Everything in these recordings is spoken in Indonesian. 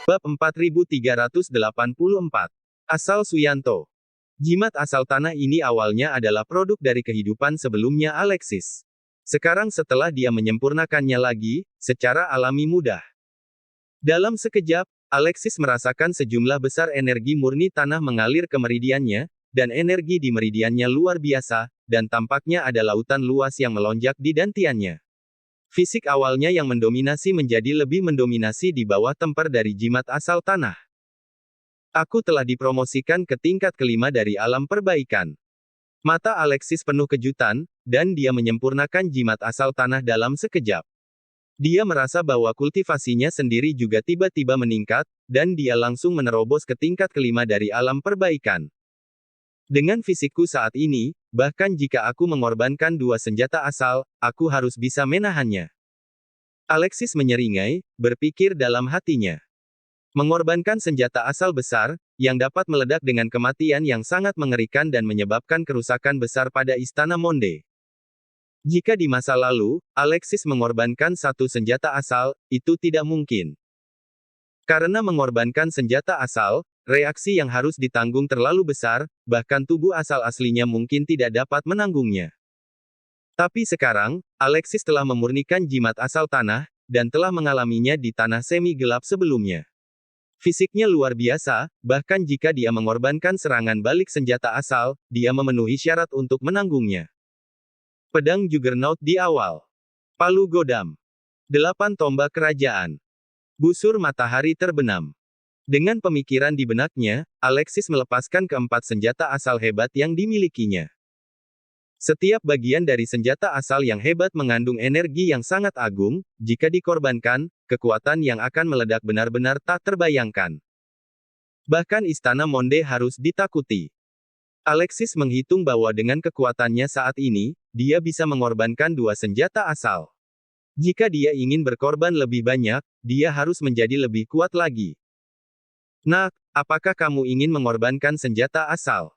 Bab 4384. Asal Suyanto. Jimat asal tanah ini awalnya adalah produk dari kehidupan sebelumnya Alexis. Sekarang setelah dia menyempurnakannya lagi, secara alami mudah. Dalam sekejap, Alexis merasakan sejumlah besar energi murni tanah mengalir ke meridiannya, dan energi di meridiannya luar biasa, dan tampaknya ada lautan luas yang melonjak di dantiannya. Fisik awalnya yang mendominasi menjadi lebih mendominasi di bawah temper dari jimat asal tanah. Aku telah dipromosikan ke tingkat kelima dari alam perbaikan. Mata Alexis penuh kejutan, dan dia menyempurnakan jimat asal tanah dalam sekejap. Dia merasa bahwa kultivasinya sendiri juga tiba-tiba meningkat, dan dia langsung menerobos ke tingkat kelima dari alam perbaikan. Dengan fisikku saat ini, bahkan jika aku mengorbankan dua senjata asal, aku harus bisa menahannya. Alexis menyeringai, berpikir dalam hatinya. Mengorbankan senjata asal besar, yang dapat meledak dengan kematian yang sangat mengerikan dan menyebabkan kerusakan besar pada Istana Monde. Jika di masa lalu, Alexis mengorbankan satu senjata asal, itu tidak mungkin. Karena mengorbankan senjata asal, reaksi yang harus ditanggung terlalu besar, bahkan tubuh asal aslinya mungkin tidak dapat menanggungnya. Tapi sekarang, Alexis telah memurnikan jimat asal tanah, dan telah mengalaminya di tanah semi gelap sebelumnya. Fisiknya luar biasa, bahkan jika dia mengorbankan serangan balik senjata asal, dia memenuhi syarat untuk menanggungnya. Pedang Juggernaut di awal. Palu Godam. 8 tombak kerajaan. Busur matahari terbenam. Dengan pemikiran di benaknya, Alexis melepaskan keempat senjata asal hebat yang dimilikinya. Setiap bagian dari senjata asal yang hebat mengandung energi yang sangat agung, jika dikorbankan, kekuatan yang akan meledak benar-benar tak terbayangkan. Bahkan Istana Monde harus ditakuti. Alexis menghitung bahwa dengan kekuatannya saat ini, dia bisa mengorbankan dua senjata asal. Jika dia ingin berkorban lebih banyak, dia harus menjadi lebih kuat lagi. Nak, apakah kamu ingin mengorbankan senjata asal?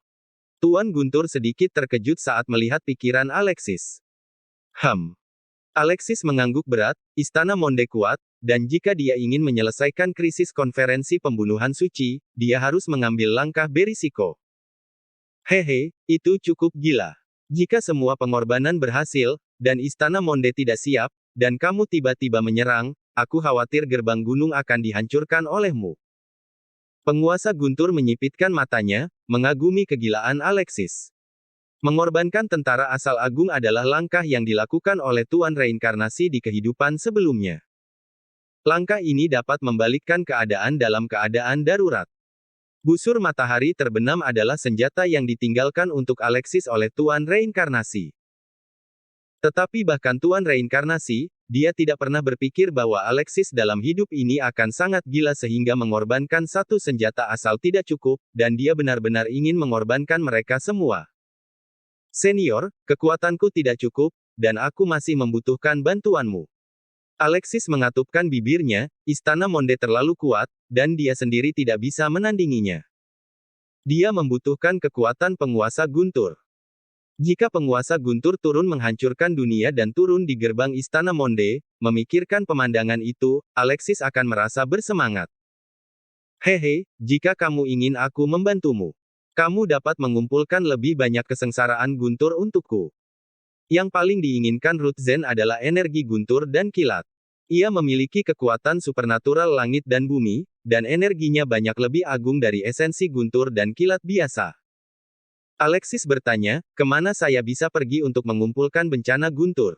Tuan Guntur sedikit terkejut saat melihat pikiran Alexis. Alexis mengangguk berat, Istana Monde kuat, dan jika dia ingin menyelesaikan krisis konferensi pembunuhan suci, dia harus mengambil langkah berisiko. Hehe, itu cukup gila. Jika semua pengorbanan berhasil, dan Istana Monde tidak siap, dan kamu tiba-tiba menyerang, aku khawatir gerbang gunung akan dihancurkan olehmu. Penguasa Guntur menyipitkan matanya, mengagumi kegilaan Alexis. Mengorbankan tentara asal agung adalah langkah yang dilakukan oleh Tuan Reinkarnasi di kehidupan sebelumnya. Langkah ini dapat membalikkan keadaan dalam keadaan darurat. Busur matahari terbenam adalah senjata yang ditinggalkan untuk Alexis oleh Tuan Reinkarnasi. Tetapi bahkan Tuan Reinkarnasi, dia tidak pernah berpikir bahwa Alexis dalam hidup ini akan sangat gila sehingga mengorbankan satu senjata asal tidak cukup, dan dia benar-benar ingin mengorbankan mereka semua. Senior, kekuatanku tidak cukup, dan aku masih membutuhkan bantuanmu. Alexis mengatupkan bibirnya, Istana Monde terlalu kuat, dan dia sendiri tidak bisa menandinginya. Dia membutuhkan kekuatan penguasa Guntur. Jika penguasa Guntur turun menghancurkan dunia dan turun di gerbang Istana Monde, memikirkan pemandangan itu, Alexis akan merasa bersemangat. Hehe, jika kamu ingin aku membantumu, kamu dapat mengumpulkan lebih banyak kesengsaraan Guntur untukku. Yang paling diinginkan Ruth Zen adalah energi Guntur dan kilat. Ia memiliki kekuatan supernatural langit dan bumi, dan energinya banyak lebih agung dari esensi Guntur dan kilat biasa. Alexis bertanya, kemana saya bisa pergi untuk mengumpulkan bencana Guntur?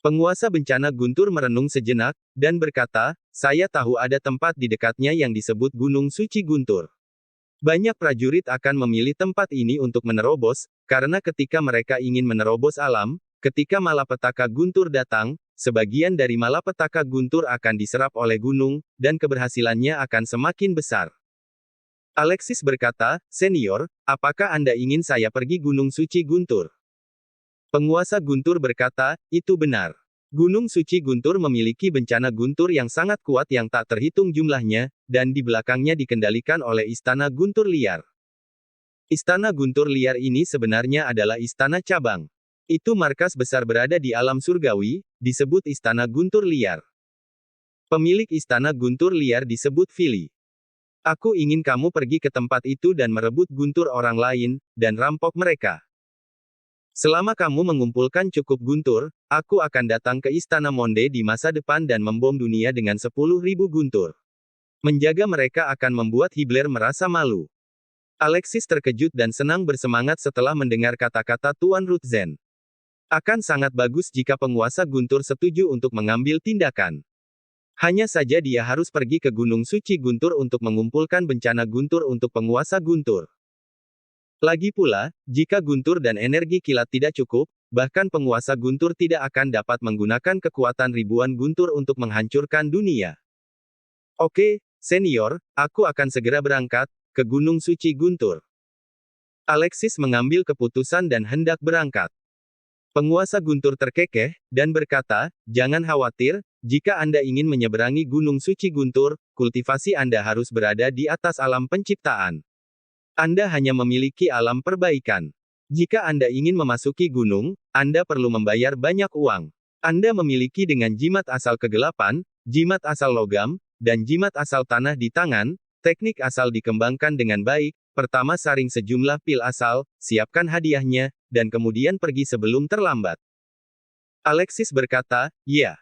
Penguasa bencana Guntur merenung sejenak, dan berkata, saya tahu ada tempat di dekatnya yang disebut Gunung Suci Guntur. Banyak prajurit akan memilih tempat ini untuk menerobos, karena ketika mereka ingin menerobos alam, ketika malapetaka Guntur datang, sebagian dari malapetaka Guntur akan diserap oleh gunung, dan keberhasilannya akan semakin besar. Alexis berkata, senior, apakah Anda ingin saya pergi Gunung Suci Guntur? Penguasa Guntur berkata, itu benar. Gunung Suci Guntur memiliki bencana Guntur yang sangat kuat yang tak terhitung jumlahnya, dan di belakangnya dikendalikan oleh Istana Guntur Liar. Istana Guntur Liar ini sebenarnya adalah istana cabang. Itu markas besar berada di alam surgawi, disebut Istana Guntur Liar. Pemilik istana guntur liar disebut Vili. Aku ingin kamu pergi ke tempat itu dan merebut guntur orang lain, dan rampok mereka. Selama kamu mengumpulkan cukup guntur, aku akan datang ke Istana Monde di masa depan dan membom dunia dengan 10.000 guntur. Menjaga mereka akan membuat Hibler merasa malu. Alexis terkejut dan senang bersemangat setelah mendengar kata-kata Tuan Rutzen. Akan sangat bagus jika penguasa guntur setuju untuk mengambil tindakan. Hanya saja dia harus pergi ke Gunung Suci Guntur untuk mengumpulkan bencana guntur untuk penguasa guntur. Lagi pula, jika guntur dan energi kilat tidak cukup, bahkan penguasa guntur tidak akan dapat menggunakan kekuatan ribuan guntur untuk menghancurkan dunia. Oke, senior, aku akan segera berangkat ke Gunung Suci Guntur. Alexis mengambil keputusan dan hendak berangkat. Penguasa guntur terkekeh, dan berkata, jangan khawatir, jika Anda ingin menyeberangi Gunung Suci Guntur, kultivasi Anda harus berada di atas alam penciptaan. Anda hanya memiliki alam perbaikan. Jika Anda ingin memasuki gunung, Anda perlu membayar banyak uang. Anda memiliki dengan jimat asal kegelapan, jimat asal logam, dan jimat asal tanah di tangan, teknik asal dikembangkan dengan baik. Pertama saring sejumlah pil asal, siapkan hadiahnya, dan kemudian pergi sebelum terlambat. Alexis berkata, ya.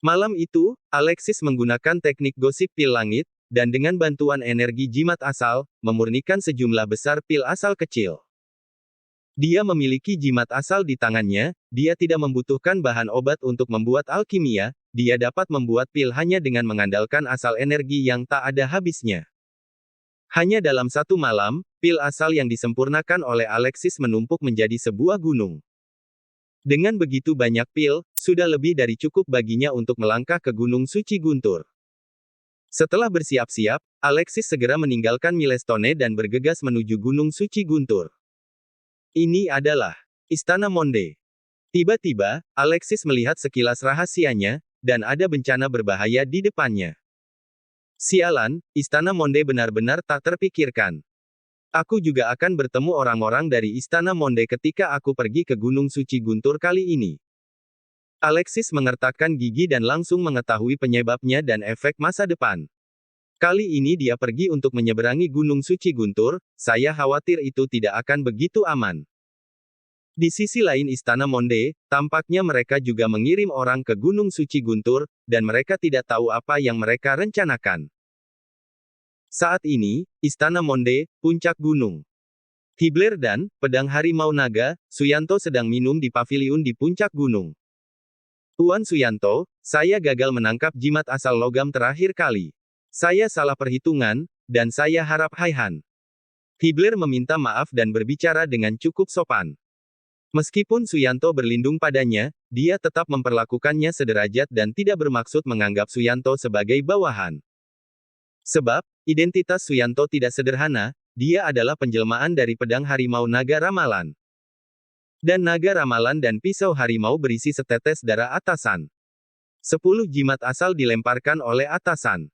Malam itu, Alexis menggunakan teknik gosip pil langit, dan dengan bantuan energi jimat asal, memurnikan sejumlah besar pil asal kecil. Dia memiliki jimat asal di tangannya, dia tidak membutuhkan bahan obat untuk membuat alkimia, dia dapat membuat pil hanya dengan mengandalkan asal energi yang tak ada habisnya. Hanya dalam satu malam, pil asal yang disempurnakan oleh Alexis menumpuk menjadi sebuah gunung. Dengan begitu banyak pil, sudah lebih dari cukup baginya untuk melangkah ke Gunung Suci Guntur. Setelah bersiap-siap, Alexis segera meninggalkan Milestone dan bergegas menuju Gunung Suci Guntur. Ini adalah Istana Monde. Tiba-tiba, Alexis melihat sekilas rahasianya, dan ada bencana berbahaya di depannya. Sialan, Istana Monde benar-benar tak terpikirkan. Aku juga akan bertemu orang-orang dari Istana Monde ketika aku pergi ke Gunung Suci Guntur kali ini. Alexis mengertakkan gigi dan langsung mengetahui penyebabnya dan efek masa depan. Kali ini dia pergi untuk menyeberangi Gunung Suci Guntur, saya khawatir itu tidak akan begitu aman. Di sisi lain Istana Monde, tampaknya mereka juga mengirim orang ke Gunung Suci Guntur, dan mereka tidak tahu apa yang mereka rencanakan. Saat ini, Istana Monde, puncak gunung. Hibler dan pedang harimau naga, Suyanto sedang minum di paviliun di puncak gunung. Tuan Suyanto, saya gagal menangkap jimat asal logam terakhir kali. Saya salah perhitungan, dan saya harap Haihan. Hibler meminta maaf dan berbicara dengan cukup sopan. Meskipun Suyanto berlindung padanya, dia tetap memperlakukannya sederajat dan tidak bermaksud menganggap Suyanto sebagai bawahan. Sebab, identitas Suyanto tidak sederhana, dia adalah penjelmaan dari pedang harimau naga ramalan. Dan naga ramalan dan pisau harimau berisi setetes darah atasan. 10 jimat asal dilemparkan oleh atasan.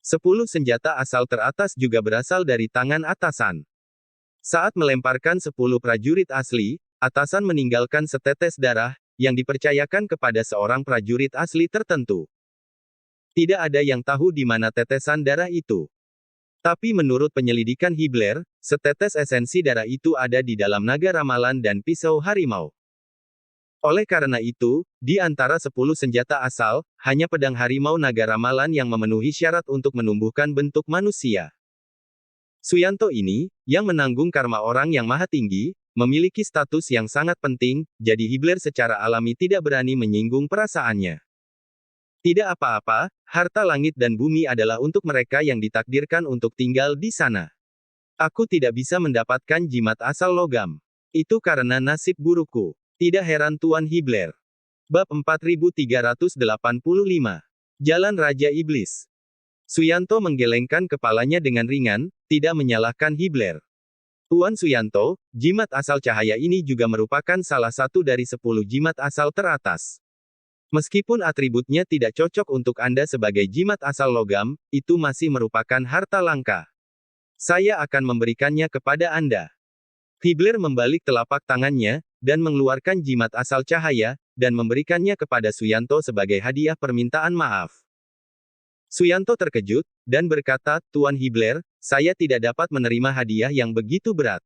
10 senjata asal teratas juga berasal dari tangan atasan. Saat melemparkan 10 prajurit asli, atasan meninggalkan setetes darah, yang dipercayakan kepada seorang prajurit asli tertentu. Tidak ada yang tahu di mana tetesan darah itu. Tapi menurut penyelidikan Hibler, setetes esensi darah itu ada di dalam naga ramalan dan pisau harimau. Oleh karena itu, di antara 10 senjata asal, hanya pedang harimau naga ramalan yang memenuhi syarat untuk menumbuhkan bentuk manusia. Suyanto ini, yang menanggung karma orang yang maha tinggi, memiliki status yang sangat penting, jadi Hibler secara alami tidak berani menyinggung perasaannya. Tidak apa-apa, harta langit dan bumi adalah untuk mereka yang ditakdirkan untuk tinggal di sana. Aku tidak bisa mendapatkan jimat asal logam. Itu karena nasib burukku. Tidak heran Tuan Hibler. Bab 4385. Jalan Raja Iblis. Suyanto menggelengkan kepalanya dengan ringan, tidak menyalahkan Hibler. Tuan Suyanto, jimat asal cahaya ini juga merupakan salah satu dari 10 jimat asal teratas. Meskipun atributnya tidak cocok untuk Anda sebagai jimat asal logam, itu masih merupakan harta langka. Saya akan memberikannya kepada Anda. Hibler membalik telapak tangannya, dan mengeluarkan jimat asal cahaya, dan memberikannya kepada Suyanto sebagai hadiah permintaan maaf. Suyanto terkejut, dan berkata, Tuan Hibler, saya tidak dapat menerima hadiah yang begitu berat.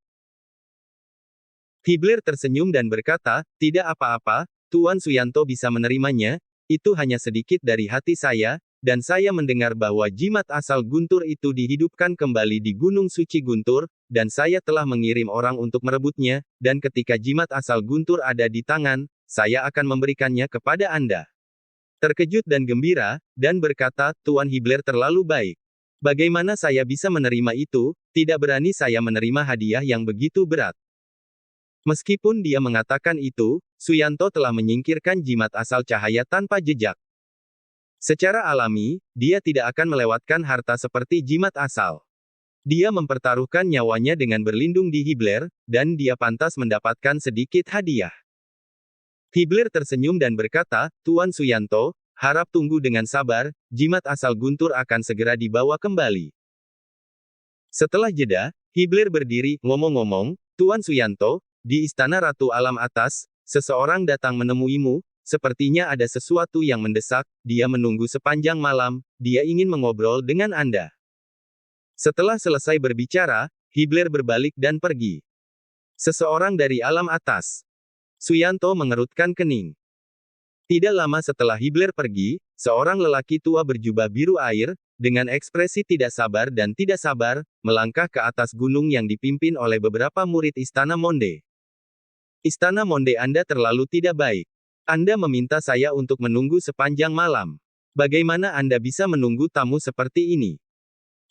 Hibler tersenyum dan berkata, tidak apa-apa, Tuan Suyanto bisa menerimanya, itu hanya sedikit dari hati saya, dan saya mendengar bahwa jimat asal Guntur itu dihidupkan kembali di Gunung Suci Guntur, dan saya telah mengirim orang untuk merebutnya, dan ketika jimat asal Guntur ada di tangan, saya akan memberikannya kepada Anda. Terkejut dan gembira, dan berkata, Tuan Hibler terlalu baik. Bagaimana saya bisa menerima itu, tidak berani saya menerima hadiah yang begitu berat. Meskipun dia mengatakan itu, Suyanto telah menyingkirkan jimat asal cahaya tanpa jejak. Secara alami, dia tidak akan melewatkan harta seperti jimat asal. Dia mempertaruhkan nyawanya dengan berlindung di Hibler, dan dia pantas mendapatkan sedikit hadiah. Hibler tersenyum dan berkata, Tuan Suyanto, harap tunggu dengan sabar, jimat asal Guntur akan segera dibawa kembali. Setelah jeda, Hibler berdiri, ngomong-ngomong, Tuan Suyanto, di Istana Ratu Alam Atas, seseorang datang menemuimu, sepertinya ada sesuatu yang mendesak, dia menunggu sepanjang malam, dia ingin mengobrol dengan Anda. Setelah selesai berbicara, Hibler berbalik dan pergi. Seseorang dari alam atas. Suyanto mengerutkan kening. Tidak lama setelah Hibler pergi, seorang lelaki tua berjubah biru air, dengan ekspresi tidak sabar dan tidak sabar, melangkah ke atas gunung yang dipimpin oleh beberapa murid Istana Monde. Istana Monde Anda terlalu tidak baik. Anda meminta saya untuk menunggu sepanjang malam. Bagaimana Anda bisa menunggu tamu seperti ini?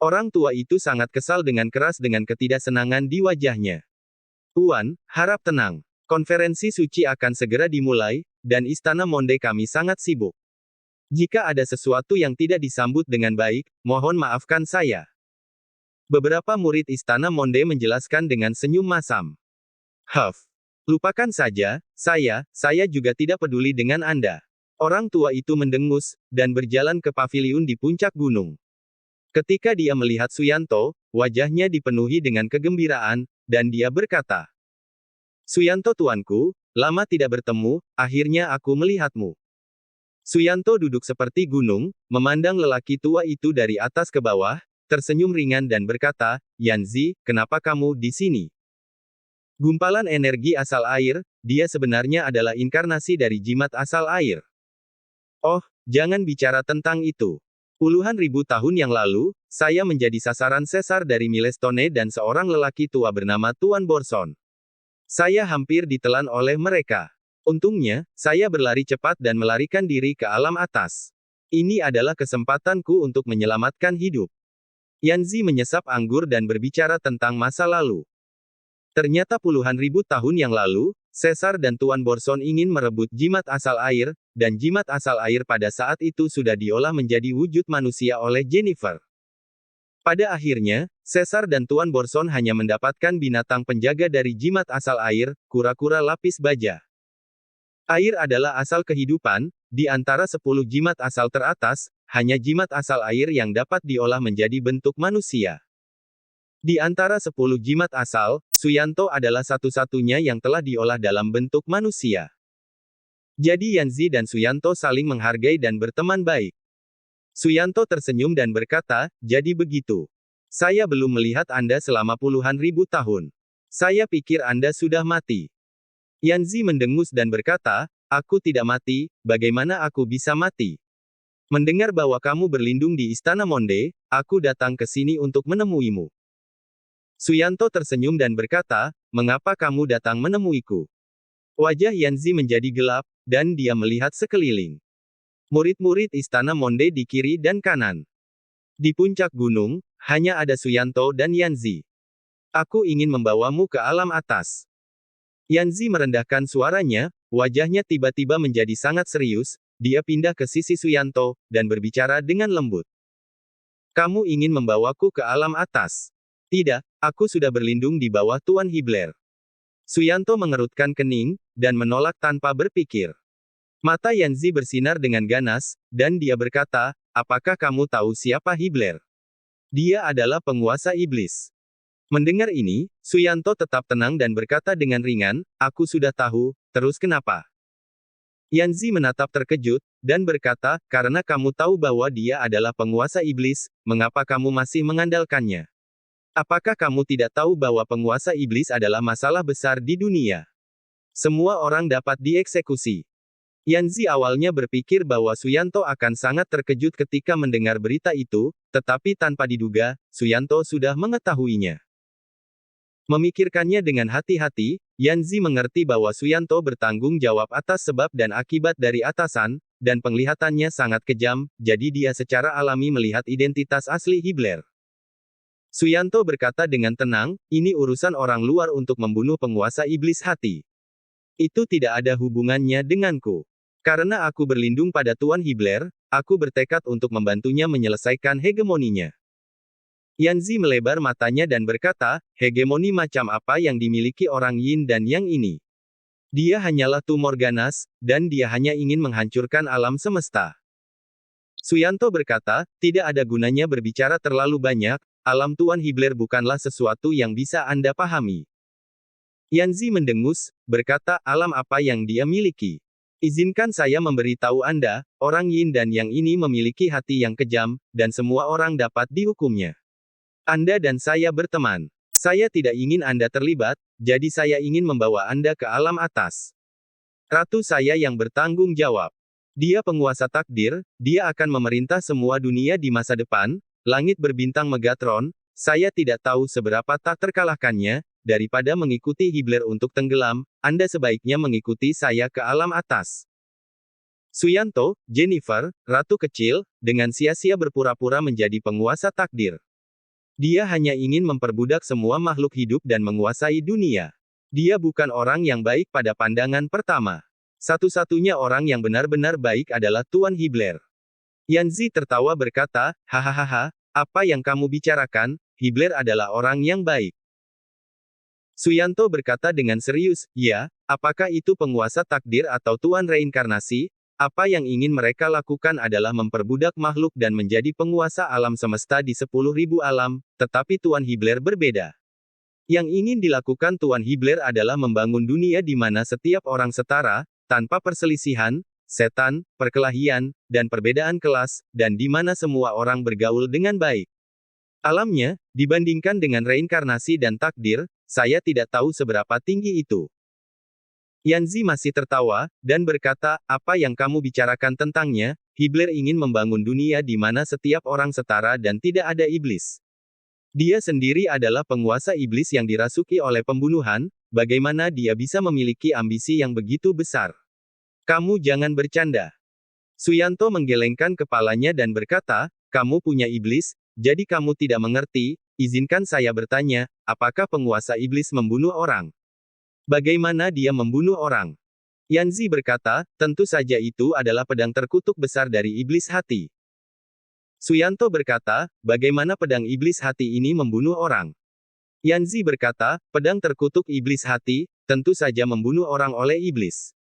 Orang tua itu sangat kesal dengan keras dengan ketidaksenangan di wajahnya. Tuan, harap tenang. Konferensi suci akan segera dimulai, dan Istana Monde kami sangat sibuk. Jika ada sesuatu yang tidak disambut dengan baik, mohon maafkan saya. Beberapa murid Istana Monde menjelaskan dengan senyum masam. Lupakan saja, saya juga tidak peduli dengan Anda. Orang tua itu mendengus, dan berjalan ke paviliun di puncak gunung. Ketika dia melihat Suyanto, wajahnya dipenuhi dengan kegembiraan, dan dia berkata, Suyanto tuanku, lama tidak bertemu, akhirnya aku melihatmu. Suyanto duduk seperti gunung, memandang lelaki tua itu dari atas ke bawah, tersenyum ringan dan berkata, Yanzi, kenapa kamu di sini? Gumpalan energi asal air, dia sebenarnya adalah inkarnasi dari jimat asal air. Oh, jangan bicara tentang itu. Puluhan ribu tahun yang lalu, saya menjadi sasaran sesar dari Milestone dan seorang lelaki tua bernama Tuan Borson. Saya hampir ditelan oleh mereka. Untungnya, saya berlari cepat dan melarikan diri ke alam atas. Ini adalah kesempatanku untuk menyelamatkan hidup. Yanzi menyesap anggur dan berbicara tentang masa lalu. Ternyata puluhan ribu tahun yang lalu, Caesar dan Tuan Borson ingin merebut jimat asal air, dan jimat asal air pada saat itu sudah diolah menjadi wujud manusia oleh Jennifer. Pada akhirnya, Caesar dan Tuan Borson hanya mendapatkan binatang penjaga dari jimat asal air, kura-kura lapis baja. Air adalah asal kehidupan, di antara 10 jimat asal teratas, hanya jimat asal air yang dapat diolah menjadi bentuk manusia. Di antara 10 jimat asal, Suyanto adalah satu-satunya yang telah diolah dalam bentuk manusia. Jadi Yanzi dan Suyanto saling menghargai dan berteman baik. Suyanto tersenyum dan berkata, jadi begitu. Saya belum melihat Anda selama puluhan ribu tahun. Saya pikir Anda sudah mati. Yanzi mendengus dan berkata, aku tidak mati, bagaimana aku bisa mati? Mendengar bahwa kamu berlindung di Istana Monde, aku datang ke sini untuk menemuimu. Suyanto tersenyum dan berkata, mengapa kamu datang menemuiku? Wajah Yanzi menjadi gelap, dan dia melihat sekeliling. Murid-murid Istana Monde di kiri dan kanan. Di puncak gunung, hanya ada Suyanto dan Yanzi. Aku ingin membawamu ke alam atas. Yanzi merendahkan suaranya, wajahnya tiba-tiba menjadi sangat serius, dia pindah ke sisi Suyanto, dan berbicara dengan lembut. Kamu ingin membawaku ke alam atas? Tidak, aku sudah berlindung di bawah Tuan Hibler. Suyanto mengerutkan kening, dan menolak tanpa berpikir. Mata Yanzi bersinar dengan ganas, dan dia berkata, apakah kamu tahu siapa Hibler? Dia adalah penguasa iblis. Mendengar ini, Suyanto tetap tenang dan berkata dengan ringan, aku sudah tahu, terus kenapa? Yanzi menatap terkejut, dan berkata, karena kamu tahu bahwa dia adalah penguasa iblis, mengapa kamu masih mengandalkannya? Apakah kamu tidak tahu bahwa penguasa iblis adalah masalah besar di dunia? Semua orang dapat dieksekusi. Yanzi awalnya berpikir bahwa Suyanto akan sangat terkejut ketika mendengar berita itu, tetapi tanpa diduga, Suyanto sudah mengetahuinya. Memikirkannya dengan hati-hati, Yanzi mengerti bahwa Suyanto bertanggung jawab atas sebab dan akibat dari atasan, dan penglihatannya sangat kejam, jadi dia secara alami melihat identitas asli Hibler. Suyanto berkata dengan tenang, ini urusan orang luar untuk membunuh penguasa iblis hati. Itu tidak ada hubungannya denganku. Karena aku berlindung pada Tuan Hibler, aku bertekad untuk membantunya menyelesaikan hegemoninya. Yanzi melebar matanya dan berkata, hegemoni macam apa yang dimiliki orang Yin dan Yang ini? Dia hanyalah tumor ganas, dan dia hanya ingin menghancurkan alam semesta. Suyanto berkata, tidak ada gunanya berbicara terlalu banyak, alam Tuan Hibler bukanlah sesuatu yang bisa Anda pahami. Yanzi mendengus, berkata, alam apa yang dia miliki? Izinkan saya memberitahu Anda, orang Yin dan Yang ini memiliki hati yang kejam, dan semua orang dapat dihukumnya. Anda dan saya berteman. Saya tidak ingin Anda terlibat, jadi saya ingin membawa Anda ke alam atas. Ratu saya yang bertanggung jawab. Dia penguasa takdir, dia akan memerintah semua dunia di masa depan, langit berbintang Megatron, saya tidak tahu seberapa tak terkalahkannya, daripada mengikuti Hibler untuk tenggelam, Anda sebaiknya mengikuti saya ke alam atas. Suyanto, Jennifer, ratu kecil, dengan sia-sia berpura-pura menjadi penguasa takdir. Dia hanya ingin memperbudak semua makhluk hidup dan menguasai dunia. Dia bukan orang yang baik pada pandangan pertama. Satu-satunya orang yang benar-benar baik adalah Tuan Hibler. Yanzi tertawa berkata, hahaha, apa yang kamu bicarakan, Hibler adalah orang yang baik. Suyanto berkata dengan serius, ya, apakah itu penguasa takdir atau Tuan reinkarnasi? Apa yang ingin mereka lakukan adalah memperbudak makhluk dan menjadi penguasa alam semesta di 10.000 alam, tetapi Tuan Hibler berbeda. Yang ingin dilakukan Tuan Hibler adalah membangun dunia di mana setiap orang setara, tanpa perselisihan, setan, perkelahian, dan perbedaan kelas, dan di mana semua orang bergaul dengan baik. Alamnya, dibandingkan dengan reinkarnasi dan takdir, saya tidak tahu seberapa tinggi itu. Yanzi masih tertawa, dan berkata, apa yang kamu bicarakan tentangnya, Hibler ingin membangun dunia di mana setiap orang setara dan tidak ada iblis. Dia sendiri adalah penguasa iblis yang dirasuki oleh pembunuhan, bagaimana dia bisa memiliki ambisi yang begitu besar? Kamu jangan bercanda. Suyanto menggelengkan kepalanya dan berkata, kamu punya iblis, jadi kamu tidak mengerti, izinkan saya bertanya, apakah penguasa iblis membunuh orang? Bagaimana dia membunuh orang? Yanzi berkata, tentu saja itu adalah pedang terkutuk besar dari iblis hati. Suyanto berkata, bagaimana pedang iblis hati ini membunuh orang? Yanzi berkata, pedang terkutuk iblis hati, tentu saja membunuh orang oleh iblis.